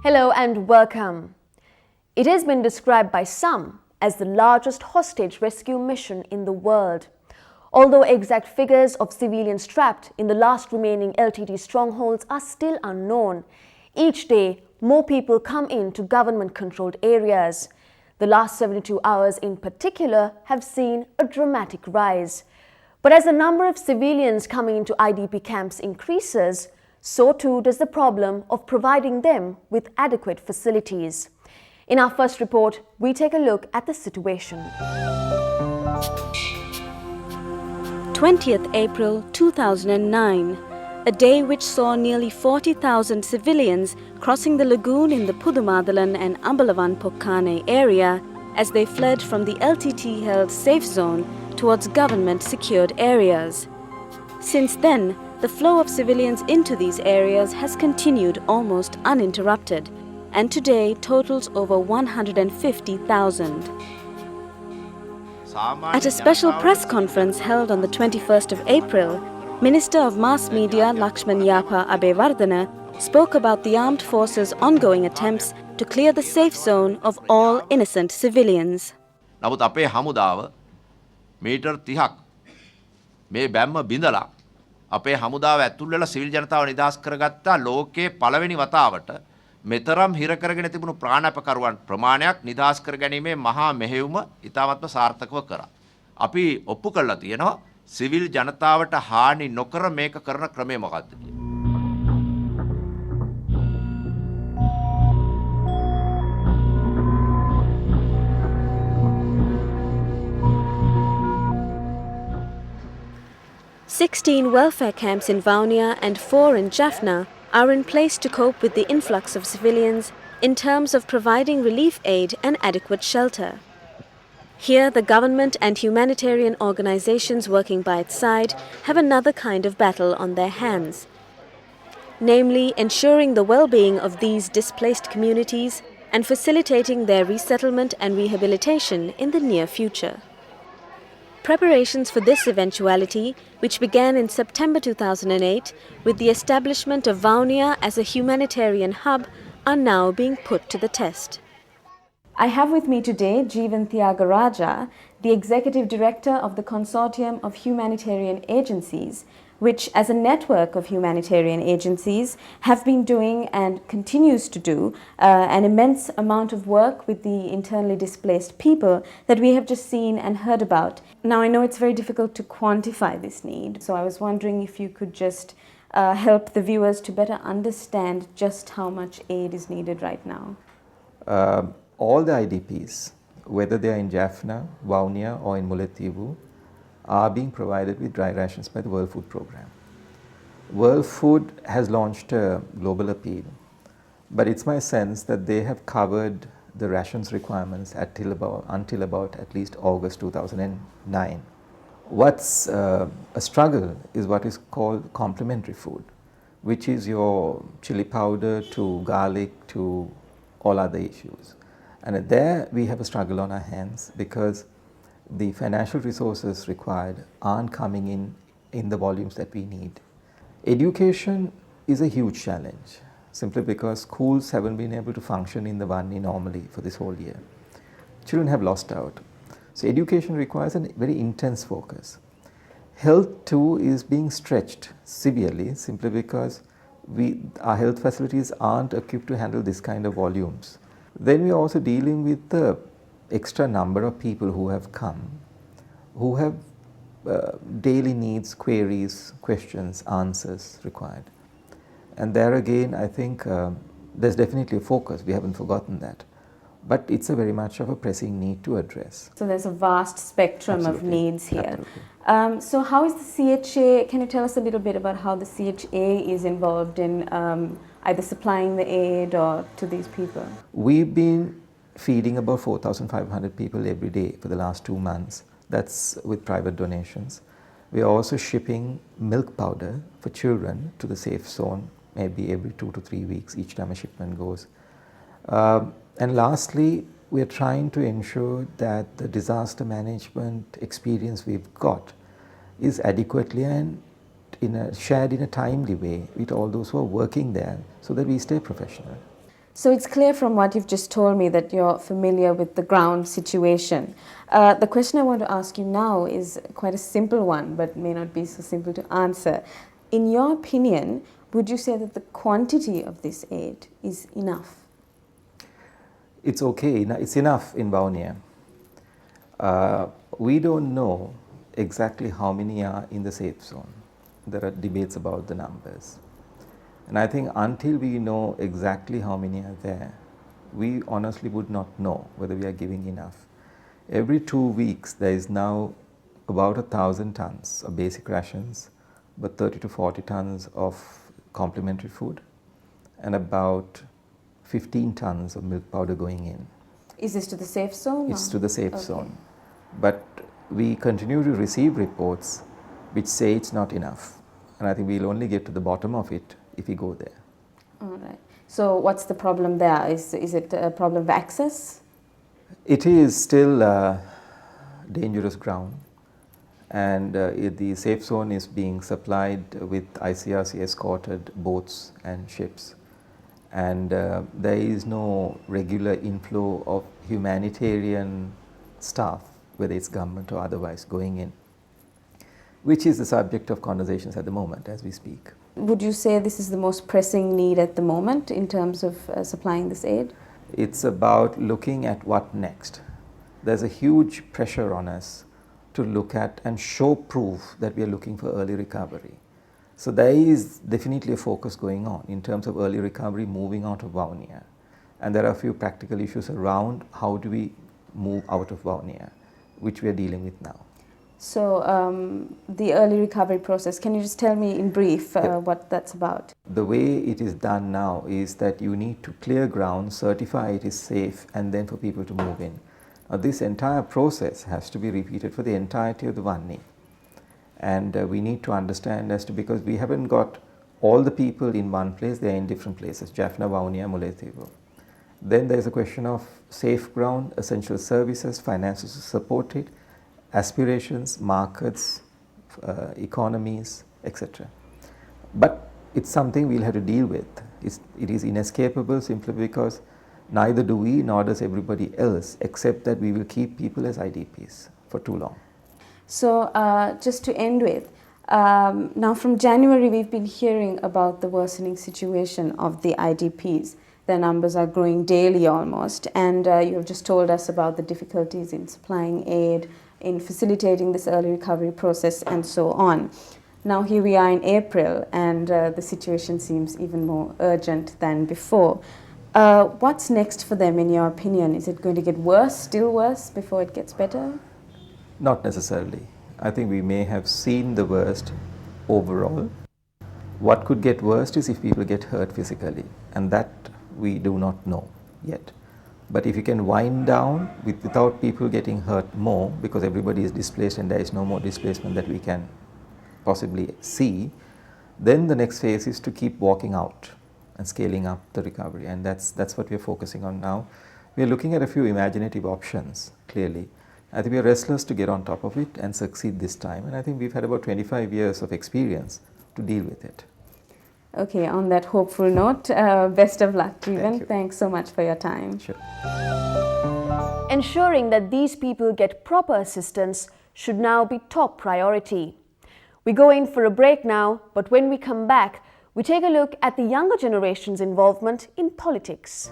Hello and welcome. It has been described by some as the largest hostage rescue mission in the world. Although exact figures of civilians trapped in the last remaining LTT strongholds are still unknown, each day more people come into government-controlled areas. The last 72 hours in particular have seen a dramatic rise. But as the number of civilians coming into IDP camps increases, so too does the problem of providing them with adequate facilities. In our first report, we take a look at the situation. 20th April 2009, a day which saw nearly 40,000 civilians crossing the lagoon in the Pudumadalan and Ambalavan Pokkane area as they fled from the LTT-held safe zone towards government-secured areas. Since then, the flow of civilians into these areas has continued almost uninterrupted, and today totals over 150,000. At a special press conference held on the 21st of April, Minister of Mass Media Lakshman Yapa Abewardena spoke about the armed forces' ongoing attempts to clear the safe zone of all innocent civilians. නමුත් අපේ හමුදාව metre 30ක් මේ බැම්ම බිඳලා අපේ හමුදාව ඇතුල් වෙලා civil ජනතාව නිදහස් කරගත්තා ලෝකයේ පළවෙනි වතාවට මෙතරම් හිර කරගෙන තිබුණු ප්‍රාණාපකරුවන් ප්‍රමාණයක් නිදහස් කර ගැනීමේ මහා මෙහෙයුම ඉතාමත්ම සාර්ථකව කරා. අපි ඔප්පු කරලා තියෙනවා සිවිල් ජනතාවට හානි නොකර මේක කරන ක්‍රමය මොකක්ද කියලා. "16 welfare camps in Wanni and 4 in Jaffna are in place to cope with the influx of civilians in terms of providing relief aid and adequate shelter. Here, the government and humanitarian organizations working by its side have another kind of battle on their hands, namely ensuring the well-being of these displaced communities and facilitating their resettlement and rehabilitation in the near future. Preparations for this eventuality, which began in September 2008 with the establishment of Wanni as a humanitarian hub, are now being put to the test. I have with me today Jeevan Thiagarajah, the Executive Director of the Consortium of Humanitarian Agencies, which as a network of humanitarian agencies have been doing and continues to do an immense amount of work with the internally displaced people that we have just seen and heard about. Now, I know it's very difficult to quantify this need, so I was wondering if you could just help the viewers to better understand just how much aid is needed right now. All the IDPs, whether they are in Jaffna, Wanni or in Mullaitivu, are being provided with dry rations by the World Food Programme. World Food has launched a global appeal, but it's my sense that they have covered the rations requirements until about at least August 2009. What's a struggle is what is called complementary food, which is your chili powder to garlic to all other issues. And there we have a struggle on our hands because the financial resources required aren't coming in the volumes that we need. Education is a huge challenge, simply because schools haven't been able to function in the Wanni normally for this whole year. Children have lost out. So education requires a very intense focus. Health too is being stretched severely, simply because our health facilities aren't equipped to handle this kind of volumes. Then we are also dealing with the extra number of people who have come, who have daily needs, queries, questions, answers required. And there again, I think there's definitely a focus, we haven't forgotten that. But it's a very much of a pressing need to address. So there's a vast spectrum Absolutely. of needs here. Absolutely. So how is the CHA, can you tell us a little bit about how the CHA is involved in either supplying the aid or to these people? We've been feeding about 4,500 people every day for the last 2 months. That's with private donations. We are also shipping milk powder for children to the safe zone, maybe every 2 to 3 weeks each time a shipment goes. And lastly, we are trying to ensure that the disaster management experience we've got is adequately and shared in a timely way with all those who are working there so that we stay professional. So it's clear from what you've just told me that you're familiar with the ground situation. The question I want to ask you now is quite a simple one, but may not be so simple to answer. In your opinion, would you say that the quantity of this aid is enough? It's okay, it's enough in Vaunia. We don't know exactly how many are in the safe zone. There are debates about the numbers. And I think until we know exactly how many are there, we honestly would not know whether we are giving enough. Every 2 weeks, there is now about 1,000 tons of basic rations, but 30 to 40 tons of complementary food, and about 15 tons of milk powder going in. Is this to the safe zone? It's to the safe zone. But we continue to receive reports which say it's not enough. And I think we'll only get to the bottom of it if we go there. All right. So what's the problem there? Is it a problem of access? It is still dangerous ground, and the safe zone is being supplied with ICRC escorted boats and ships, and there is no regular inflow of humanitarian staff, whether it's government or otherwise, going in, which is the subject of conversations at the moment as we speak. Would you say this is the most pressing need at the moment in terms of supplying this aid? It's about looking at what next. There's a huge pressure on us to look at and show proof that we are looking for early recovery. So there is definitely a focus going on in terms of early recovery moving out of Vaunia. And there are a few practical issues around how do we move out of Vaunia, which we are dealing with now. So the early recovery process, can you just tell me in brief what that's about? The way it is done now is that you need to clear ground, certify it is safe, and then for people to move in. This entire process has to be repeated for the entirety of the Wanni. And we need to understand as to, because we haven't got all the people in one place, they are in different places, Jaffna, Vaunia, Mullaitivu. Then there is a question of safe ground, essential services, finances to support it, aspirations, markets, economies, etc. But it's something we'll have to deal with. It is inescapable simply because neither do we nor does everybody else, except that we will keep people as IDPs for too long. So just to end with, now from January we've been hearing about the worsening situation of the IDPs. Their numbers are growing daily almost, and you've just told us about the difficulties in supplying aid, in facilitating this early recovery process, and so on. Now here we are in April, and the situation seems even more urgent than before. What's next for them in your opinion? Is it going to get worse, still worse, before it gets better? Not necessarily. I think we may have seen the worst overall. What could get worse is if people get hurt physically, and that we do not know yet. But if you can wind down without people getting hurt more, because everybody is displaced and there is no more displacement that we can possibly see, then the next phase is to keep walking out and scaling up the recovery, and that's what we are focusing on now. We are looking at a few imaginative options, clearly. I think we are restless to get on top of it and succeed this time, and I think we've had about 25 years of experience to deal with it. Okay, on that hopeful note, best of luck, Jeevan. Thank you. Thanks so much for your time. Sure. Ensuring that these people get proper assistance should now be top priority. We go in for a break now, but when we come back, we take a look at the younger generation's involvement in politics.